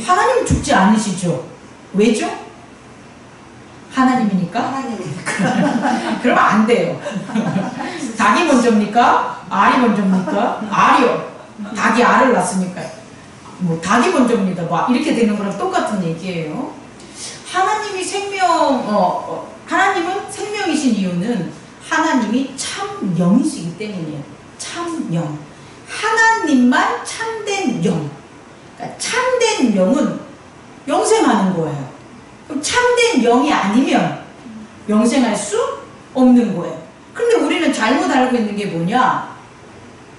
하나님은 죽지 않으시죠? 왜죠? 하나님이니까? 하나님이니까. 그러면 안 돼요. 닭이 먼저입니까? 알이 먼저입니까? 알이요. 닭이 알을 낳았으니까. 뭐 닭이 먼저입니다. 뭐 이렇게 되는 거랑 똑같은 얘기예요. 하나님이 하나님은 생명이신 이유는 하나님이 참 영이시기 때문이에요. 참 영. 하나님만 참된 영. 그러니까 참된 영은 영생하는 거예요. 그럼 참된 영이 아니면 영생할 수 없는 거예요. 그런데 우리는 잘못 알고 있는 게 뭐냐?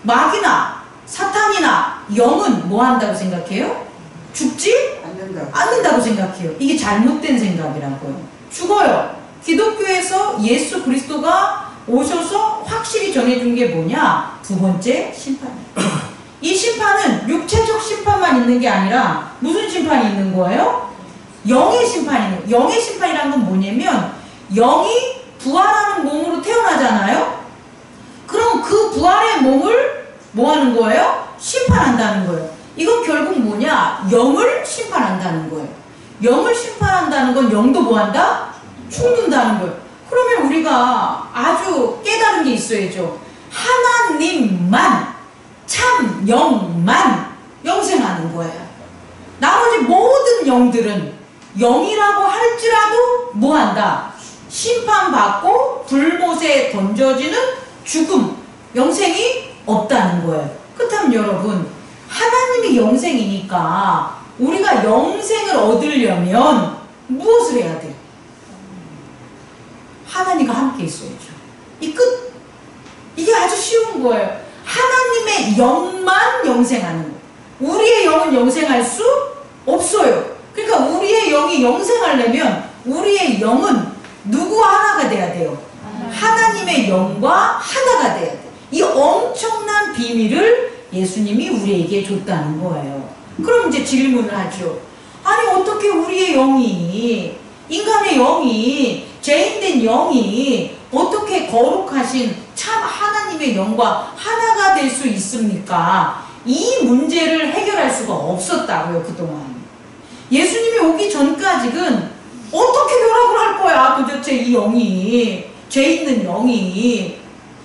마귀나 사탄이나 영은 뭐 한다고 생각해요? 죽지 않는다고 생각해요. 이게 잘못된 생각이라고요. 죽어요. 기독교에서 예수 그리스도가 오셔서 확실히 전해준 게 뭐냐? 두 번째 심판이에요. 이 심판은 육체적 심판만 있는 게 아니라 무슨 심판이 있는 거예요? 영의 심판이에요. 영의 심판이란 건 뭐냐면 영이 부활하는 몸으로 태어나잖아요. 그럼 그 부활의 몸을 뭐 하는 거예요? 심판한다는 거예요. 이건 결국 뭐냐? 영을 심판한다는 거예요. 영을 심판한다는 건 영도 뭐 한다? 죽는다는 거예요. 그러면 우리가 아주 깨달은 게 있어야죠. 하나님만, 참 영만 영생하는 거예요. 나머지 모든 영들은 영이라고 할지라도 뭐 한다? 심판받고 불못에 던져지는 죽음, 영생이 없다는 거예요. 그렇다면 여러분, 하나님이 영생이니까 우리가 영생을 얻으려면 무엇을 해야 돼요? 하나님과 함께 있어야죠. 이 끝. 이게 아주 쉬운 거예요. 하나님의 영만 영생하는 거예요. 우리의 영은 영생할 수 없어요. 그러니까 우리의 영이 영생하려면 우리의 영은 누구와 하나가 돼야 돼요? 하나님의 영과 하나가 돼야 돼요. 이 엄청난 비밀을 예수님이 우리에게 줬다는 거예요. 그럼 이제 질문을 하죠. 아니 어떻게 우리의 영이, 인간의 영이, 죄인된 영이 어떻게 거룩하신 참 하나님의 영과 하나가 될 수 있습니까? 이 문제를 해결할 수가 없었다고요, 그동안. 예수님이 오기 전까지는 어떻게 결합을 할 거야, 도대체 이 영이, 죄 있는 영이.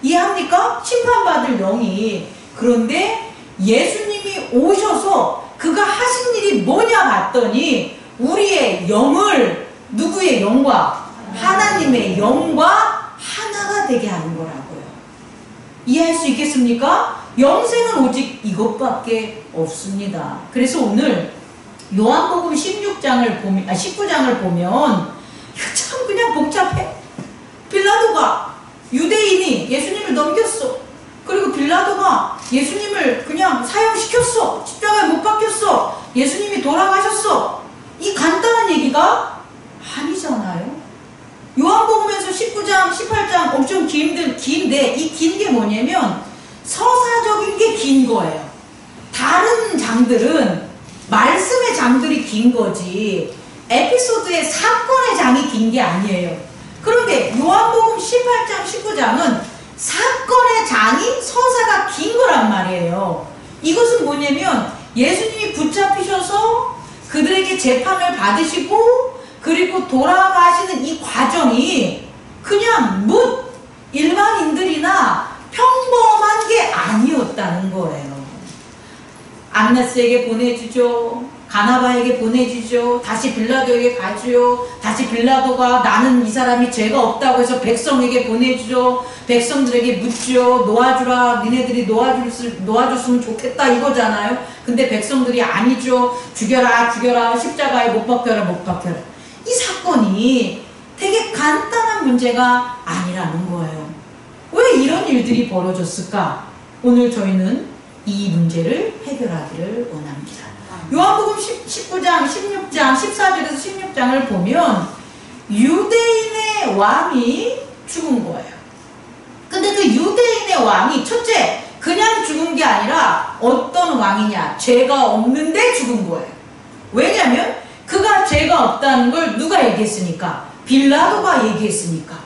이해합니까? 심판받을 영이. 그런데 예수님이 오셔서 그가 하신 일이 뭐냐 봤더니 우리의 영을 누구의 영과? 하나님의 영과 하나가 되게 하는 거라고요. 이해할 수 있겠습니까? 영생은 오직 이것밖에 없습니다. 그래서 오늘 요한복음 19장을 보면 참 그냥 복잡해. 빌라도가 유대인이 예수님을 넘겼어. 그리고 빌라도가 예수님을 그냥 사형시켰어. 십자가에 못 박혔어. 예수님이 돌아가셨어. 이 간단한 얘기가 아니잖아요. 요한복음에서 19장, 18장 엄청 긴데 이 긴 게 뭐냐면 서사적인 게 긴 거예요. 다른 장들은 말씀의 장들이 긴 거지 에피소드의 사건의 장이 긴 게 아니에요. 그런데 요한복음 18장, 19장은 사건의 장이 서사가 긴 거란 말이에요. 이것은 뭐냐면 예수님이 붙잡히셔서 그들에게 재판을 받으시고 그리고 돌아가시는 이 과정이 그냥 일반인들이나 평범한 게 아니었다는 거예요. 안나스에게 보내주죠. 가나바에게 보내주죠. 다시 빌라도에게 가죠. 다시 빌라도가 나는 이 사람이 죄가 없다고 해서 백성에게 보내주죠. 백성들에게 묻죠. 놓아주라. 니네들이 놓아줬으면 좋겠다 이거잖아요. 근데 백성들이 아니죠. 죽여라 죽여라. 십자가에 못 박혀라 못 박혀라. 이 사건이 되게 간단한 문제가 아니라는 거예요. 왜 이런 일들이 벌어졌을까? 오늘 저희는 이 문제를 해결하기를 원합니다. 요한복음 19장, 16장, 14절에서 16장을 보면 유대인의 왕이 죽은 거예요. 근데 그 유대인의 왕이 첫째, 그냥 죽은 게 아니라 어떤 왕이냐? 죄가 없는데 죽은 거예요. 왜냐면 그가 죄가 없다는 걸 누가 얘기했으니까? 빌라도가 얘기했으니까.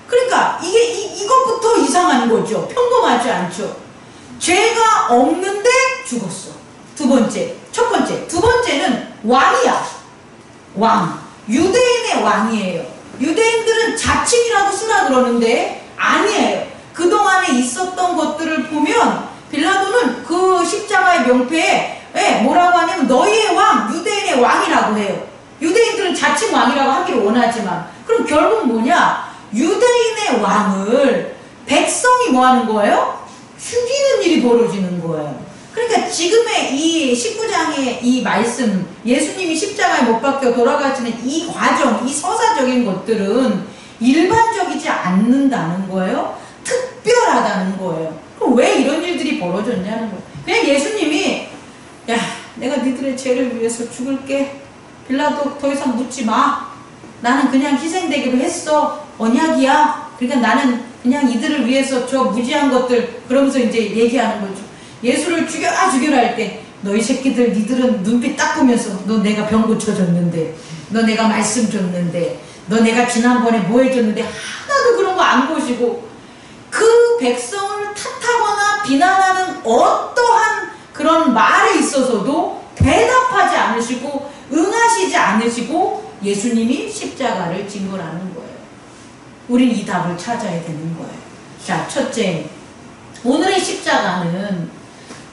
그러니까 이것부터 이상한 거죠. 평범하지 않죠. 죄가 없는데 죽었어. 두 번째, 첫 번째. 두 번째는 왕이야. 왕. 유대인의 왕이에요. 유대인들은 자칭이라고 쓰라 그러는데 아니에요. 그동안에 있었던 것들을 보면 빌라도는 그 십자가의 명패에 뭐라고 하냐면 너희의 왕, 유대인의 왕이라고 해요. 유대인들은 자칭 왕이라고 하기를 원하지만 그럼 결국 뭐냐? 유대인의 왕을 백성이 뭐 하는 거예요? 죽이는 일이 벌어지는 거예요. 그러니까 지금의 이 19장의 이 말씀, 예수님이 십자가에 못 박혀 돌아가시는 이 과정, 이 서사적인 것들은 일반적이지 않는다는 거예요. 특별하다는 거예요. 그럼 왜 이런 일들이 벌어졌냐는 거예요. 그냥 예수님이 야, 내가 니들의 죄를 위해서 죽을게. 빌라도 더 이상 묻지 마. 나는 그냥 희생되기로 했어. 언약이야. 그러니까 나는 그냥 이들을 위해서 저 무지한 것들 그러면서 이제 얘기하는 거죠. 예수를 죽여라 죽여라 할 때 너희 새끼들 니들은 눈빛 딱 보면서 너 내가 병 고쳐줬는데 너 내가 말씀 줬는데 너 내가 지난번에 뭐 해줬는데 하나도 그런 거 안 보시고 그 백성을 탓하거나 비난하는 어떠한 그런 말에 있어서도 대답하지 않으시고 응하시지 않으시고 예수님이 십자가를 징벌하는 거예요. 우린 이 답을 찾아야 되는 거예요. 자, 첫째, 오늘의 십자가는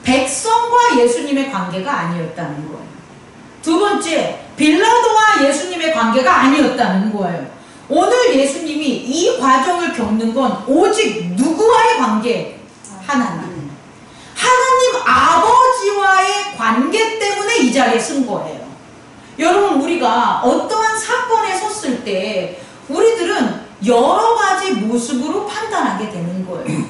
백성과 예수님의 관계가 아니었다는 거예요. 두 번째, 빌라도와 예수님의 관계가 아니었다는 거예요. 오늘 예수님이 이 과정을 겪는 건 오직 누구와의 관계? 하나님. 하나님 아버지와의 관계 때문에 이 자리에 쓴 거예요. 여러분, 우리가 어떠한 사건에 섰을 때 우리들은 여러 가지 모습으로 판단하게 되는 거예요.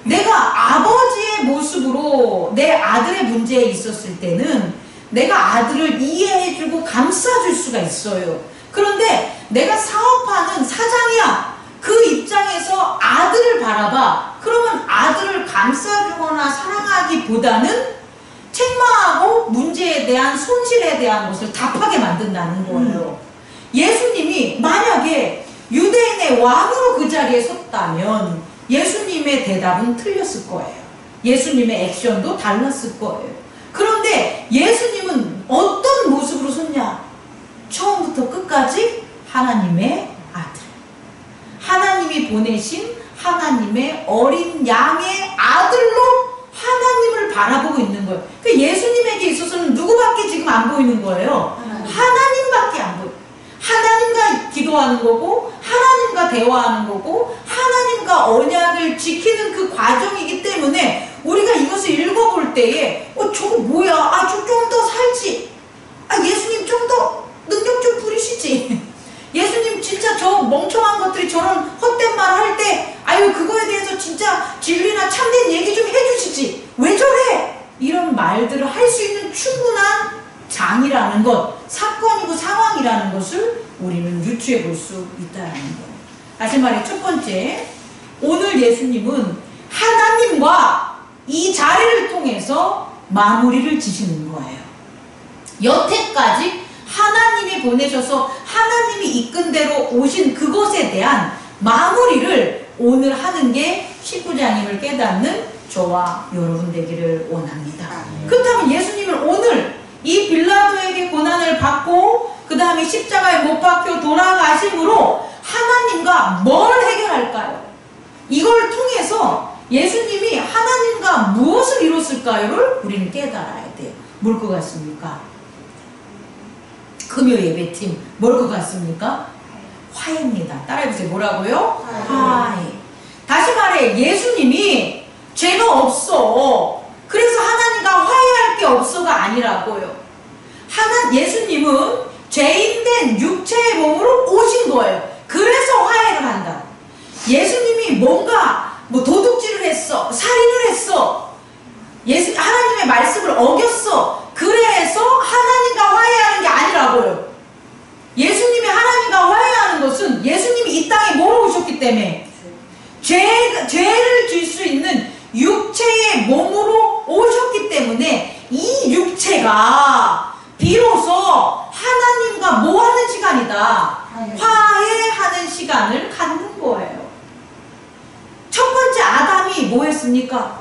내가 아버지의 모습으로 내 아들의 문제에 있었을 때는 내가 아들을 이해해주고 감싸줄 수가 있어요. 그런데 내가 사업하는 사장이야. 그 입장에서 아들을 바라봐. 그러면 아들을 감싸주거나 사랑하기보다는 책망하고 문제에 대한 손실에 대한 것을 답하게 만든다는 거예요. 예수님이 만약에 유대인의 왕으로 그 자리에 섰다면 예수님의 대답은 틀렸을 거예요. 예수님의 액션도 달랐을 거예요. 그런데 예수님은 어떤 모습으로 섰냐? 처음부터 끝까지 하나님의 아들. 하나님이 보내신 하나님의 어린 양의 아들로 하나님을 바라보고 있는 거예요. 그러니까 예수님에게 있어서는 누구밖에 지금 안 보이는 거예요? 하나님밖에 안 보여요. 하나님과 기도하는 거고 하나님과 대화하는 거고 하나님과 언약을 지키는 그 과정이기 때문에 우리가 이것을 읽어볼 때에 저거 뭐야? 저 좀 더 살지. 예수님 좀 더 능력 좀 부리시지. 예수님 진짜 저 멍청한 것들이 저런 헛된 말 할 때 그거에 대해서 진짜 진리나 참된 얘기 좀 해주시지. 왜 저래? 이런 말들을 할 수 있는 충분한 장이라는 것, 사건이고 상황이라는 것을 우리는 유추해 볼 수 있다는 거예요. 다시 말해 첫 번째, 오늘 예수님은 하나님과 이 자리를 통해서 마무리를 지시는 거예요. 여태까지 하나님이 보내셔서 하나님이 이끈 대로 오신 그것에 대한 마무리를 오늘 하는 게 19장임을 깨닫는 저와 여러분 되기를 원합니다. 그렇다면 예수님은 오늘 이 빌라도에게 고난을 받고 그 다음에 십자가에 못 박혀 돌아가심으로 하나님과 뭘 해결할까요? 이걸 통해서 예수님이 하나님과 무엇을 이뤘을까요를 우리는 깨달아야 돼요. 뭘 것 같습니까? 금요 예배팀 뭘 것 같습니까? 화해입니다. 따라해보세요. 뭐라고요? 화해. 다시 말해 예수님이 죄가 없어. 그래서 하나님과 화해할 게 없어가 아니라고요. 예수님은 죄인된 육체의 몸으로 오신 거예요. 그래서 화해를 한다. 예수님이 뭔가 도둑질을 했어. 살인을 했어. 하나님의 말씀을 어겼어. 그래서 하나님과 화해하는 게 아니라고요. 예수님이 하나님과 화해하는 것은 예수님이 이 땅에 뭐로 오셨기 때문에 죄를 질 수 있는 육체의 몸으로 오셨기 때문에 이 육체가 비로소 하나님과 뭐하는 시간이다? 화해하는 시간을 갖는 거예요. 첫 번째 아담이 뭐 했습니까?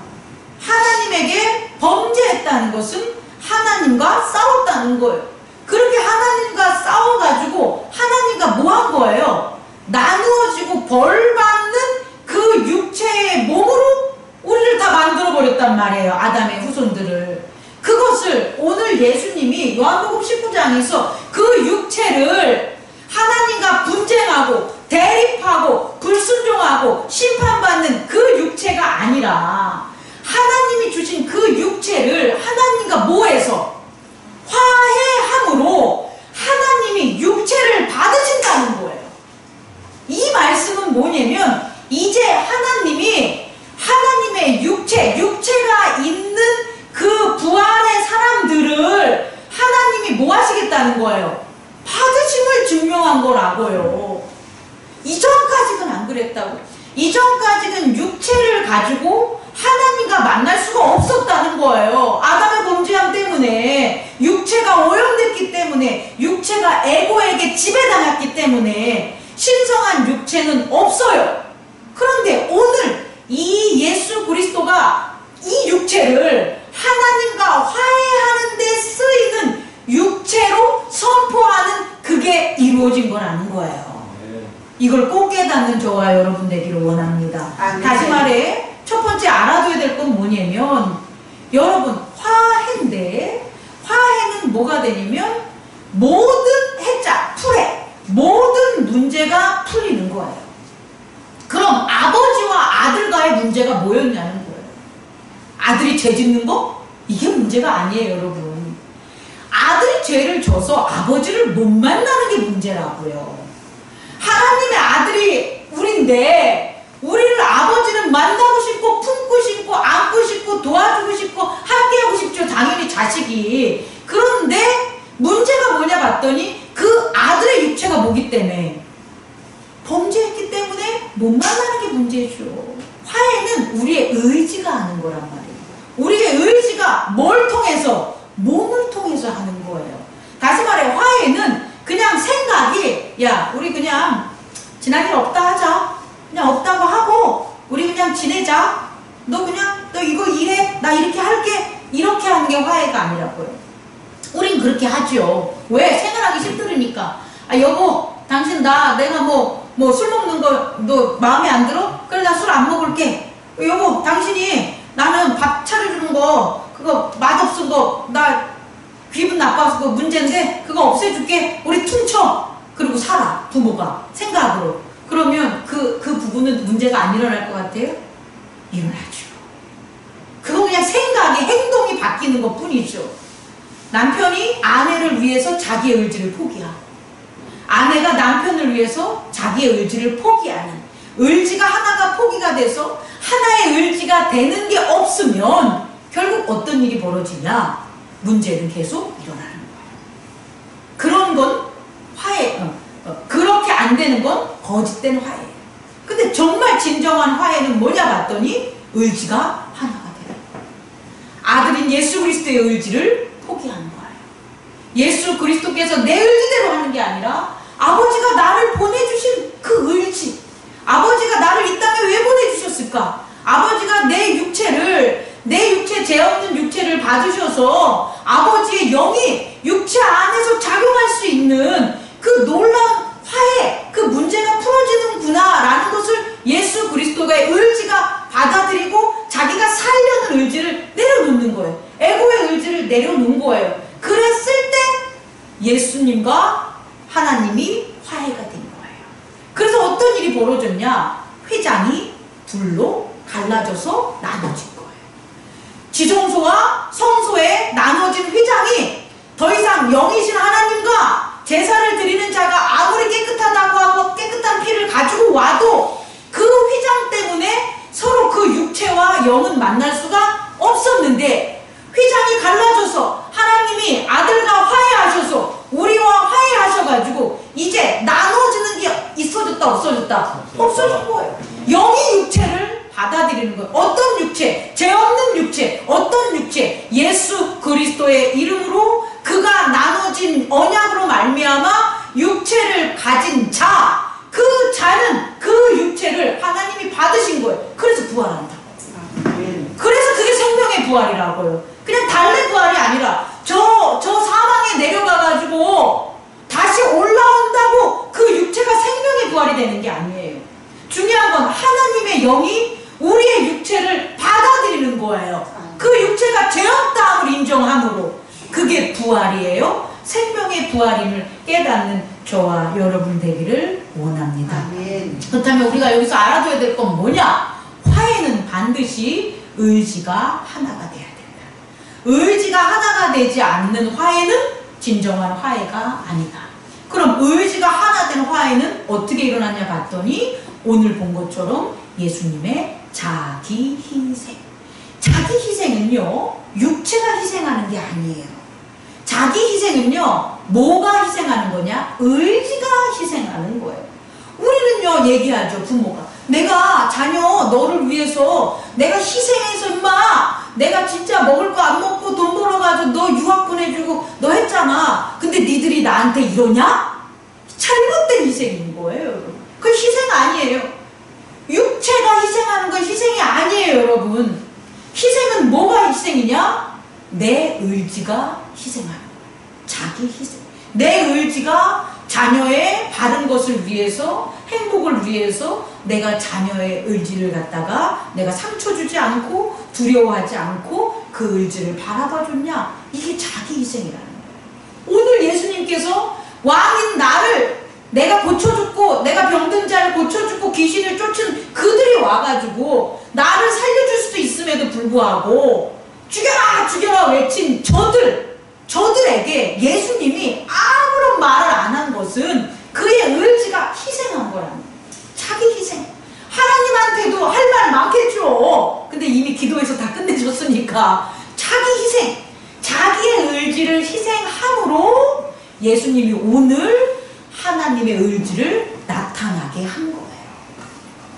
하나님에게 범죄했다는 것은 하나님과 싸웠다는 거예요. 그렇게 하나님과 싸워가지고 하나님과 뭐 한 거예요? 나누어지고 벌받는 그 육체의 몸으로 우리를 다 만들어버렸단 말이에요. 아담의 후손들을. 그것을 오늘 예수님이 요한복음 19장에서 그 육체를 하나님과 분쟁하고 대립하고 불순종하고 심판받는 그 육체가 아니라 하나님이 주신 그 육체를 하나님과 뭐해서 화해함으로 하나님이 육체를 받으신다는 거예요. 이 말씀은 뭐냐면 이제 하나님이 하나님의 육체가 있는 그 부활의 사람들을 하나님이 뭐 하시겠다는 거예요? 받으심을 증명한 거라고요. 이전까지는 안 그랬다고. 이전까지는 육체를 가지고 하나님과 만날 수가 없었다는 거예요. 아담의 범죄함 때문에, 육체가 오염됐기 때문에, 육체가 에고에게 지배당했기 때문에 신성한 육체는 없어요. 그런데 오늘 이 예수 그리스도가 이 육체를 하나님과 화해하는 데 쓰이는 육체로 선포하는 그게 이루어진 거라는 거예요. 이걸 꼭 깨닫는 저와 여러분 되기를 원합니다. 다시 말해 첫 번째 알아둬야 될 건 뭐냐면 여러분 화해인데 화해는 뭐가 되냐면 모든 해자 풀에 모든 문제가 풀리는 거예요. 그럼 아버지와 아들과의 문제가 뭐였냐는 거예요. 아들이 죄 짓는 거? 이게 문제가 아니에요, 여러분. 아들이 죄를 져서 아버지를 못 만나는 게 문제라고요. 하나님의 아들이 우린데 우리를 아버지는 만나고 싶고 품고 싶고 안고 싶고 도와주고 싶고 함께하고 싶죠. 당연히 자식이. 그런데 문제가 뭐냐 봤더니 그 아들의 육체가 뭐기 때문에 범죄했기 때문에 못 만나는 게 문제죠. 화해는 우리의 의지가 하는 거란 말이에요. 우리의 의지가 뭘 통해서? 몸을 통해서 하는 거예요. 다시 말해 화해는 그냥 생각이 야 우리 그냥 지난 일 없다 하자. 그냥 없다고 하고 우리 그냥 지내자. 너 그냥 너 이거 일해. 나 이렇게 할게. 이렇게 하는 게 화해가 아니라고요. 우린 그렇게 하죠. 왜? 생활하기 힘들으니까. 아 여보 당신 내가 뭐 술 먹는 거 너 마음에 안 들어? 그래 나 술 안 먹을게. 여보 당신이 나는 밥 차려주는 거 그거 맛없은 거 나 기분 나빠서 그거 문제인데 그거 없애줄게. 우리 퉁쳐. 그리고 살아. 부모가 생각으로. 그러면 그 부분은 문제가 안 일어날 것 같아요? 일어나죠. 그거 그냥 생각이 행동이 바뀌는 것 뿐이죠. 남편이 아내를 위해서 자기의 의지를 포기하고 아내가 남편을 위해서 자기의 의지를 포기하는 의지가 하나가 포기가 돼서 하나의 의지가 되는 게 없으면 결국 어떤 일이 벌어지냐? 문제는 계속 일어나는 거예요. 그런 건 화해, 그렇게 안 되는 건 거짓된 화해예요. 근데 정말 진정한 화해는 뭐냐 봤더니 의지가 하나가 돼요. 아들인 예수 그리스도의 의지를 포기하는 거예요. 예수 그리스도께서 내 의지대로 하는 게 아니라 아버지가 나를 보내주신 그 의지, 아버지가 나를 이 땅에 왜 보내주셨을까? 아버지가 내 육체, 죄 없는 육체를 봐주셔서 아버지의 영이 육체 안에서 작용할 수 있는 그 놀라운 화해, 그 문제가 풀어지는구나 라는 것을 예수 그리스도의 의지가 받아들이고 자기가 살려는 의지를 내려놓는 거예요. 에고의 의지를 내려놓은 거예요. 그랬을 때 예수님과 하나님이 화해가 된 거예요. 그래서 어떤 일이 벌어졌냐? 휘장이 둘로 갈라져서 나눠진 거예요. 지성소와 성소에 나눠진 휘장이 더 이상 영이신 하나님과 제사를 드리는 자가 아무리 깨끗하다고 하고 깨끗한 피를 가지고 와도 그 휘장 때문에 서로 그 육체와 영은 만날 수가 없었는데 휘장이 갈라져서 하나님이 아들과 화해하셔서 우리와 화해하셔가지고 이제 나눠지는 게 있어졌다 없어졌다? 없어진 거예요. 영이 육체를 받아들이는 거예요. 어떤 육체? 죄 없는 육체. 어떤 육체? 예수 그리스도의 이름으로 그가 나눠진 언약으로 말미암아 육체를 가진 자, 그 자는 그 육체를 하나님이 받으신 거예요. 그래서 부활한다. 그래서 그게 생명의 부활이라고요. 그냥 달래 부활이 아니라 저 사망에 내려가가지고 다시 올라온다고 그 육체가 생명의 부활이 되는 게 아니에요. 중요한 건 하나님의 영이 우리의 육체를 받아들이는 거예요. 그 육체가 죄없다함을 인정함으로 그게 부활이에요. 생명의 부활임을 깨닫는 저와 여러분 되기를 원합니다. 아멘. 그렇다면 우리가 여기서 알아둬야 될 건 뭐냐? 화해는 반드시 의지가 하나가 돼야 된다. 의지가 하나가 되지 않는 화해는 진정한 화해가 아니다. 그럼 의지가 하나 된 화해는 어떻게 일어났냐 봤더니 오늘 본 것처럼 예수님의 자기 희생. 자기 희생은요, 육체가 희생하는 게 아니에요. 자기 희생은요, 뭐가 희생하는 거냐? 의지가 희생하는 거예요. 우리는요, 얘기하죠, 부모가. 내가 자녀 너를 위해서 내가 희생해서 임마 내가 진짜 먹을 거 안 먹고 돈 벌어가지고 너 유학 보내주고 너 했잖아. 근데 니들이 나한테 이러냐? 잘못된 희생인 거예요, 여러분. 그 희생 아니에요. 육체가 희생하는 건 희생이 아니에요, 여러분. 희생은 뭐가 희생이냐? 내 의지가 희생하는 거예요. 자기 희생. 내 의지가 자녀의 바른 것을 위해서, 행복을 위해서 내가 자녀의 의지를 갖다가 내가 상처 주지 않고 두려워하지 않고 그 의지를 바라봐 줬냐? 이게 자기 희생이라는 거예요. 오늘 예수님께서 왕인 나를 내가 고쳐줬고 내가 병든 자를 고쳐주고 귀신을 쫓은 그들이 와가지고 나를 살려줄 수도 있음에도 불구하고 죽여라 죽여라 외친 저들에게 예수님이 아무런 말을 안 한 것은 그의 의지가 희생한 거라는 거예요. 자기 희생. 하나님한테도 할 말 많겠죠. 근데 이미 기도해서 다 끝내줬으니까 자기 희생. 자기의 의지를 희생함으로 예수님이 오늘 하나님의 의지를 나타나게 한 거예요.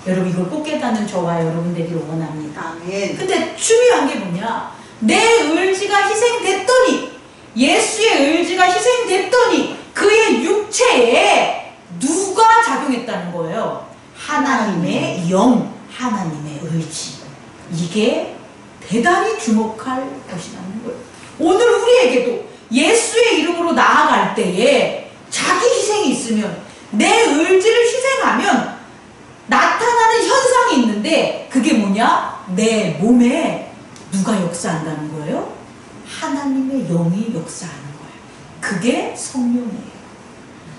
여러분 이걸 꼭 깨닫는 저와 여러분 되기를 원합니다. 아멘. 근데 중요한 게 뭐냐? 내 의지가 희생됐더니 예수의 의지가 희생됐더니 그의 육체에 누가 작용했다는 거예요? 하나님의 영, 하나님의 의지. 이게 대단히 주목할 것이라는 거예요. 오늘 우리에게도 예수의 이름으로 나아갈 때에 자기 희생이 있으면 내 의지를 희생하면 나타나는 현상이 있는데 그게 뭐냐? 내 몸에 누가 역사한다는 거예요? 하나님의 영이 역사하는 거예요. 그게 성령이에요.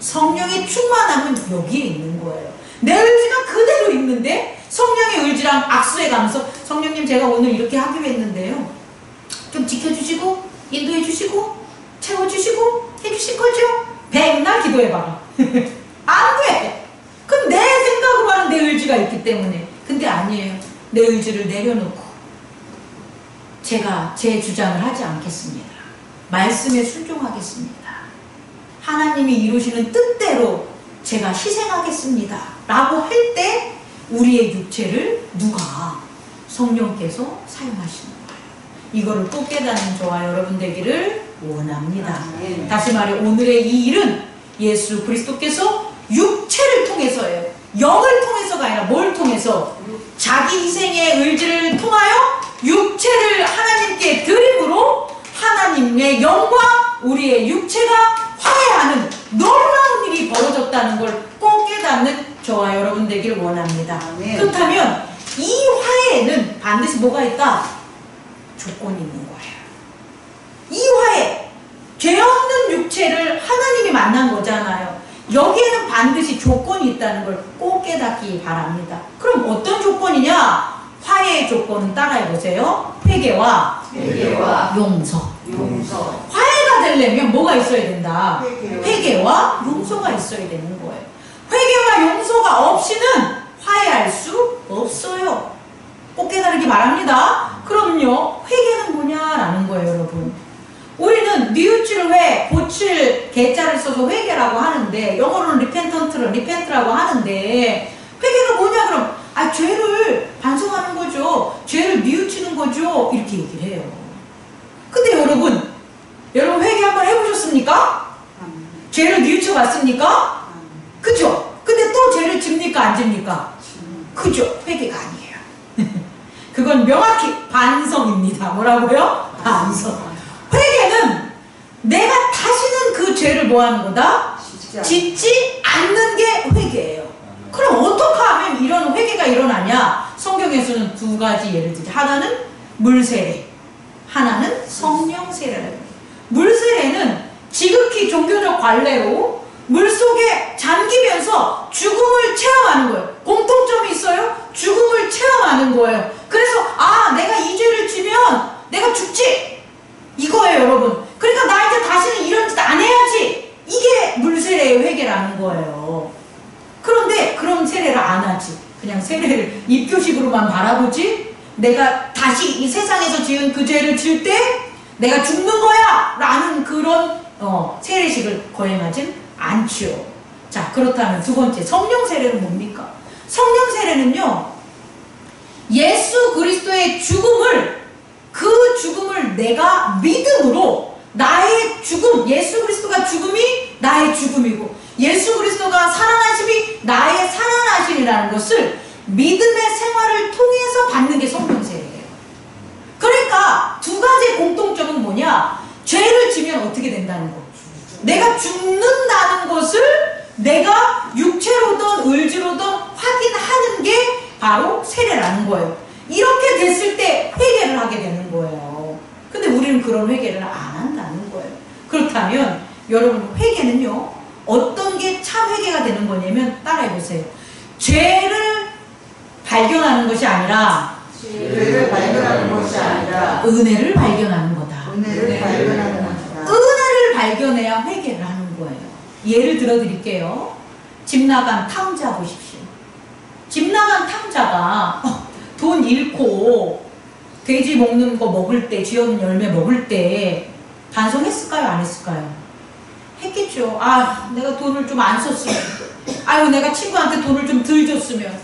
성령의 충만함은 여기에 있는 거예요. 내 의지가 그대로 있는데 성령의 의지랑 악수해 가면서 성령님 제가 오늘 이렇게 하기로 했는데요. 좀 지켜주시고 인도해 주시고 채워주시고 해주실 거죠? 백날 기도해봐라. 안 돼. 그건 내 생각으로 하는 내 의지가 있기 때문에. 근데 아니에요. 내 의지를 내려놓고 제가 제 주장을 하지 않겠습니다. 말씀에 순종하겠습니다. 하나님이 이루시는 뜻대로 제가 희생하겠습니다. 라고 할 때 우리의 육체를 누가? 성령께서 사용하시는 거예요. 이거를 꼭 깨닫는 저와 여러분 되기를 원합니다. 네. 다시 말해 오늘의 이 일은 예수 그리스도께서 육체를 통해서예요. 영을 통해서가 아니라 뭘 통해서? 자기 희생의 의지를 통하여 육체를 하나님께 드림으로 하나님의 영과 우리의 육체가 화해하는 놀라운 일이 벌어졌다는 걸 꼭 깨닫는 저와 여러분 되기를 원합니다. 네. 그렇다면 이 화해에는 반드시 뭐가 있다? 조건이 있는 거예요. 이 화해, 죄 없는 육체를 하나님이 만난 거잖아요. 여기에는 반드시 조건이 있다는 걸 꼭 깨닫기 바랍니다. 그럼 어떤 조건이냐? 화해의 조건은 따라해보세요. 회개와 용서. 화해가 되려면 뭐가 있어야 된다? 회개와 용서가 있어야 되는 거예요. 회개와 용서가 없이는 화해할 수 없어요. 꼭 깨달으기 바랍니다. 그럼요, 회개는 뭐냐라는 거예요, 여러분. 우리는 뉘우칠 회, 고칠 개자를 써서 회개라고 하는데, 영어로는 리펜트라고 하는데, 회개가 뭐냐 그럼? 아, 죄를 반성하는 거죠. 죄를 뉘우치는 거죠. 이렇게 얘기를 해요. 근데 여러분 회개 한번 해보셨습니까? 죄를 뉘우쳐 봤습니까? 그죠? 근데 또 죄를 집니까? 안 집니까? 그죠? 회개가 아니에요. 그건 명확히 반성입니다. 뭐라고요? 반성. 회개는 죄를 뭐 하는 거다? 짓지 않는 게 회개예요. 그럼 어떻게 하면 이런 회개가 일어나냐? 성경에서는 두 가지 예를 들죠. 하나는 물세례, 하나는 성령 세례라고 해요. 물세례는 지극히 종교적 관례로 물속에 잠기면서 죽음을 체험하는 거예요. 공통점이 있어요. 죽음을 체험하는 거예요. 그래서 내가 이 죄를 지면 내가 죽지, 이거예요, 여러분. 그러니까 나 이제 다시는 이런 짓 안 해야지. 이게 물세례의 회개라는 거예요. 그런데 그런 세례를 안 하지. 그냥 세례를 입교식으로만 바라보지. 내가 다시 이 세상에서 지은 그 죄를 지을 때 내가 죽는 거야 라는 그런 세례식을 거행하진 않죠. 자, 그렇다면 두 번째, 성령 세례는 뭡니까? 성령 세례는요, 예수 그리스도의 죽음을, 그 죽음을 내가 믿음으로, 나의 죽음, 예수 그리스도가 죽음이 나의 죽음이고 예수 그리스도가 살아나심이 나의 살아나심이라는 것을 믿음의 생활을 통해서 받는 게 성령 세례예요. 그러니까 두 가지 공통점은 뭐냐? 죄를 지면 어떻게 된다는 거, 내가 죽는다는 것을 내가 육체로든 의지로든 확인하는 게 바로 세례라는 거예요. 이렇게 됐을 때 회개를 하게 되는 거예요. 근데 우리는 그런 회개를 안 한다는 거예요. 그렇다면 여러분, 회개는요, 어떤 게 참 회개가 되는 거냐면, 따라해보세요. 죄를 발견하는 것이 아니라 죄를 발견하는 것이 아니라 은혜를 발견하는 거다. 은혜를 발견하는 것이다. 은혜를 발견해야 회개를 하는 거예요. 예를 들어 드릴게요. 집 나간 탕자 보십시오. 집 나간 탕자가 돈 잃고 돼지 먹는 거 먹을 때, 쥐어놓은 열매 먹을 때 반성했을까요? 안 했을까요? 했겠죠. 내가 돈을 좀 안 썼으면, 내가 친구한테 돈을 좀 덜 줬으면,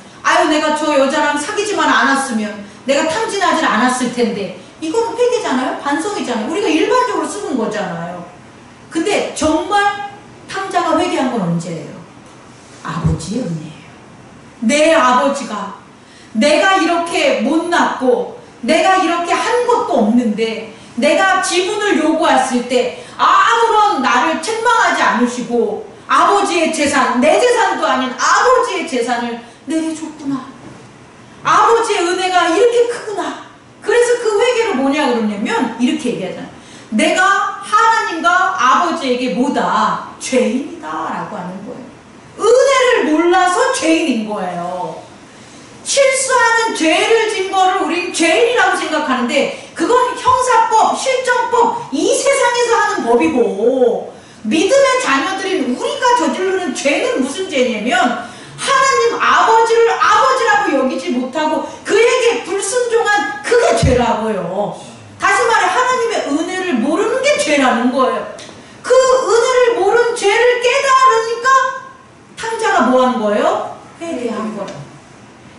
내가 저 여자랑 사귀지만 않았으면, 내가 탐진하진 않았을 텐데. 이건 회개잖아요. 반성이잖아요. 우리가 일반적으로 쓰는 거잖아요. 근데 정말 탕자가 회개한 건 언제예요? 아버지의 은혜예요. 내 아버지가 내가 이렇게 못났고 내가 이렇게 한 것도 없는데 내가 지분을 요구했을 때 아무런 나를 책망하지 않으시고 아버지의 재산, 내 재산도 아닌 아버지의 재산을 내게 줬구나. 아버지의 은혜가 이렇게 크구나. 그래서 그 회개를 뭐냐 그러냐면 이렇게 얘기하잖아요. 내가 하나님과 아버지에게 뭐다? 죄인이다 라고 하는 거예요. 은혜를 몰라서 죄인인 거예요. 실수하는 죄를 진 거를 우린 죄인이라고 생각하는데 그건 형사법, 실정법, 이 세상에서 하는 법이고, 믿음의 자녀들인 우리가 저지르는 죄는 무슨 죄냐면 하나님 아버지를 아버지라고 여기지 못하고 그에게 불순종한 그게 죄라고요. 다시 말해 하나님의 은혜를 모르는 게 죄라는 거예요. 그 은혜를 모르는 죄를 깨달으니까 탕자가 뭐 하는 거예요? 회개한 거예요.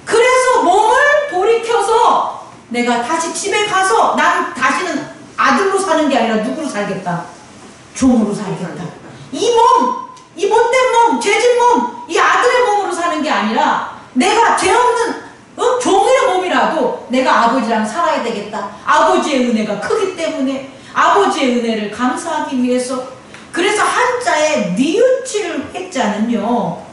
그래서 몸을 돌이켜서 내가 다시 집에 가서 난 다시는 아들로 사는 게 아니라 누구로 살겠다? 종으로 살겠다. 이 몸, 이 못된 몸, 죄진 몸, 이 아들의 몸으로 사는 게 아니라 내가 죄 없는 종의 몸이라도 내가 아버지랑 살아야 되겠다. 아버지의 은혜가 크기 때문에 아버지의 은혜를 감사하기 위해서. 그래서 한자에 니우치를 했자는요,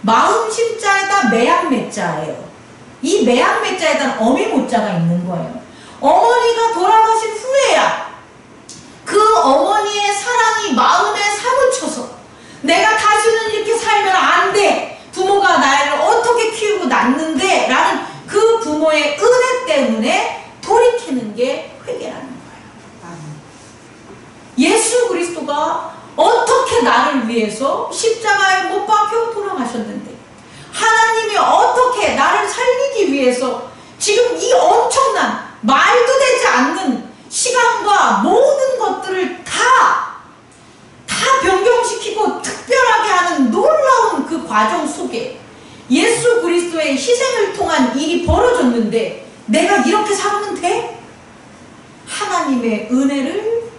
마음 심자에다 매양 매자예요. 이 매양 매자에다 어미 모자가 있는 거예요. 어머니가 돌아가신 후에야 그 어머니의 사랑이 마음에 사무쳐서 내가 다시는 이렇게 살면 안 돼. 부모가 나를 어떻게 키우고 낳는데 라는 그 부모의 은혜 때문에 돌이키는 게 회개라는 거예요. 예수 그리스도가 어떻게 나를 위해서 십자가에 못 박혀 돌아가셨는데, 하나님이 어떻게 나를 살리기 위해서 지금 이 엄청난 말도 되지 않는 시간과 모든 것들을 다 변경시키고 특별하게 하는 놀라운 그 과정 속에 예수 그리스도의 희생을 통한 일이 벌어졌는데 내가 이렇게 살면 돼? 하나님의 은혜를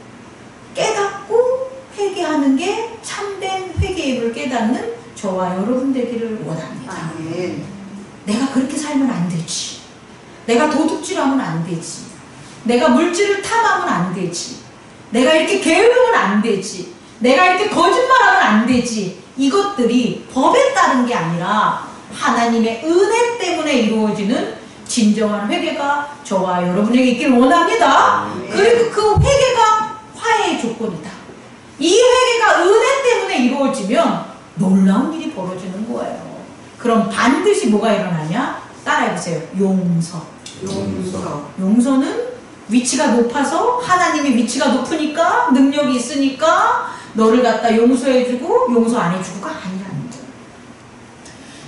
깨닫고 회개하는 게 참된 회개임을 깨닫는 저와 여러분 되기를 원합니다. 아멘. 내가 그렇게 살면 안 되지. 내가 도둑질하면 안 되지. 내가 물질을 탐하면 안 되지. 내가 이렇게 게으르면 안 되지. 내가 이렇게 거짓말하면 안 되지. 이것들이 법에 따른 게 아니라 하나님의 은혜 때문에 이루어지는 진정한 회개가 저와 여러분에게 있길 원합니다. 그리고 그 회개가 화해의 조건이다. 이 회개가 은혜 때문에 이루어지면 놀라운 일이 벌어지는 거예요. 그럼 반드시 뭐가 일어나냐? 따라해보세요. 용서는 위치가 높아서, 하나님의 위치가 높으니까, 능력이 있으니까 너를 갖다 용서해주고 용서 안 해주고가 아니라는 거예요.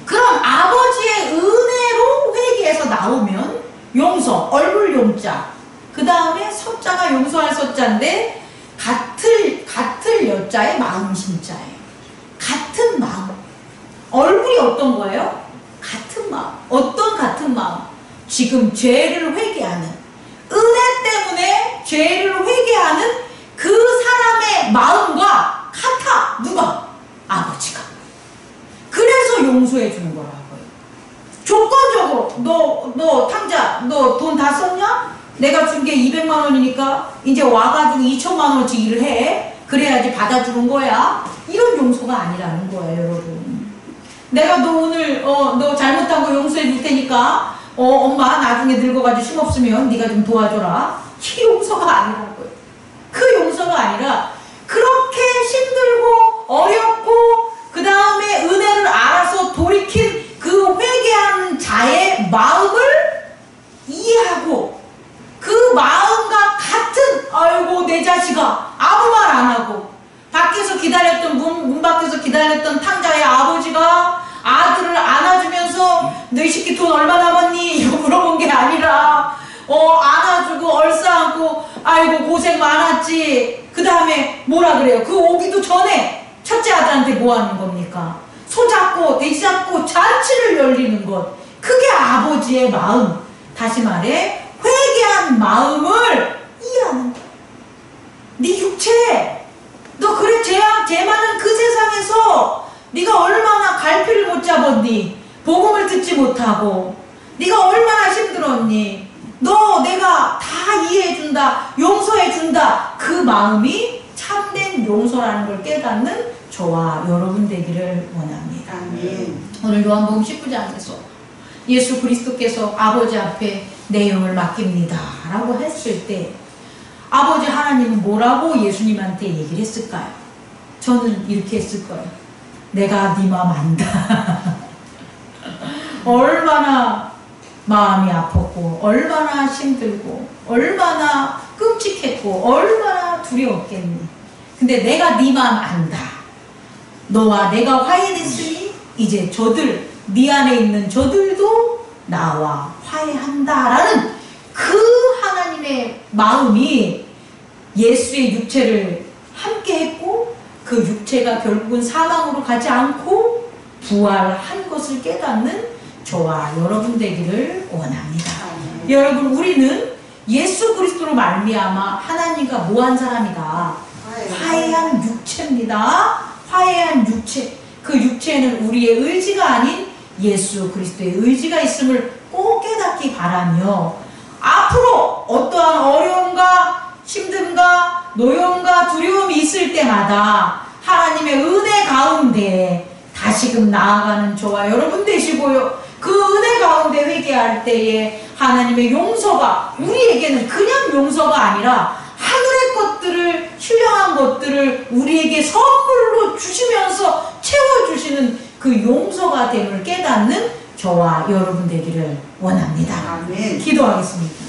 그럼 아버지의 은혜로 회개해서 나오면 용서, 얼굴 용자, 그 다음에 서자가 용서할 서자인데 같을 여자의 마음 심자예요. 같은 마음. 얼굴이 어떤 거예요? 같은 마음. 어떤 같은 마음? 지금 죄를 회개하는, 은혜 때문에 죄를 회개하는 그 사람의 마음과 같아. 누가? 아버지가. 그래서 용서해 주는 거라고요. 조건적으로 너 탕자 너 돈 다 썼냐? 내가 준 게 200만 원이니까 이제 와가지고 2천만 원어치 일을 해. 그래야지 받아주는 거야. 이런 용서가 아니라는 거예요, 여러분. 내가 너 오늘 너 잘못한 거 용서해 줄 테니까 엄마 나중에 늙어가지고 힘없으면 네가 좀 도와줘라. 이 용서가 아니라고요. 그 용서가 아니라 그렇게 힘들고 어렵고 그 다음에 은혜를 알아서 돌이킨 그 회개한 자의 마음을 이해하고 그 마음과 같은, 아이고 내 자식아, 아무 말 안 하고 밖에서 기다렸던 문 밖에서 기다렸던 탕자의 아버지가 아들을 안아주면서 너희 새끼 돈 얼마 남았니? 이거 물어본 게 아니라 안아주고 얼싸안고 아이고 고생 많았지. 그 다음에 뭐라 그래요? 그 오기도 전에 첫째 아들한테 뭐 하는 겁니까? 손잡고 대잡고 잔치를 열리는 것. 그게 아버지의 마음. 다시 말해 회개한 마음을 이해하는 거야. 네 육체, 너 그래 죄 많은 그 세상에서 네가 얼마나 갈피를 못 잡았니? 복음을 듣지 못하고 네가 얼마나 힘들었니? 너 내가 다 이해해준다, 용서해준다. 그 마음이 참된 용서라는 걸 깨닫는 저와 여러분 되기를 원합니다. 아멘. 오늘 요한복음 19장에서 예수 그리스도께서 아버지 앞에 내 영을 맡깁니다 라고 했을 때 아버지 하나님은 뭐라고 예수님한테 얘기를 했을까요? 저는 이렇게 했을 거예요. 내가 네 마음 안다. 얼마나 마음이 아팠고 얼마나 힘들고 얼마나 끔찍했고 얼마나 두려웠겠니. 근데 내가 네 마음 안다. 너와 내가 화해됐으니 이제 저들, 네 안에 있는 저들도 나와 화해한다라는 그 하나님의 마음이 예수의 육체를 함께 했고 그 육체가 결국은 사망으로 가지 않고 부활한 것을 깨닫는 저와 여러분 되기를 원합니다. 여러분, 우리는 예수 그리스도로 말미암아 하나님과 뭐한 사람이다? 화해한 육체입니다. 화해한 육체. 그 육체에는 우리의 의지가 아닌 예수 그리스도의 의지가 있음을 꼭 깨닫기 바라며 앞으로 어떠한 어려움과 힘듦과 노여움과 두려움이 있을 때마다 하나님의 은혜 가운데 다시금 나아가는 저와 여러분 되시고요. 그 은혜 가운데 회개할 때에 하나님의 용서가 우리에게는 그냥 용서가 아니라 하늘의 것들을, 신령한 것들을 우리에게 선물로 주시면서 채워주시는 그 용서가 됨을 깨닫는 저와 여러분 되기를 원합니다. 아멘. 기도하겠습니다.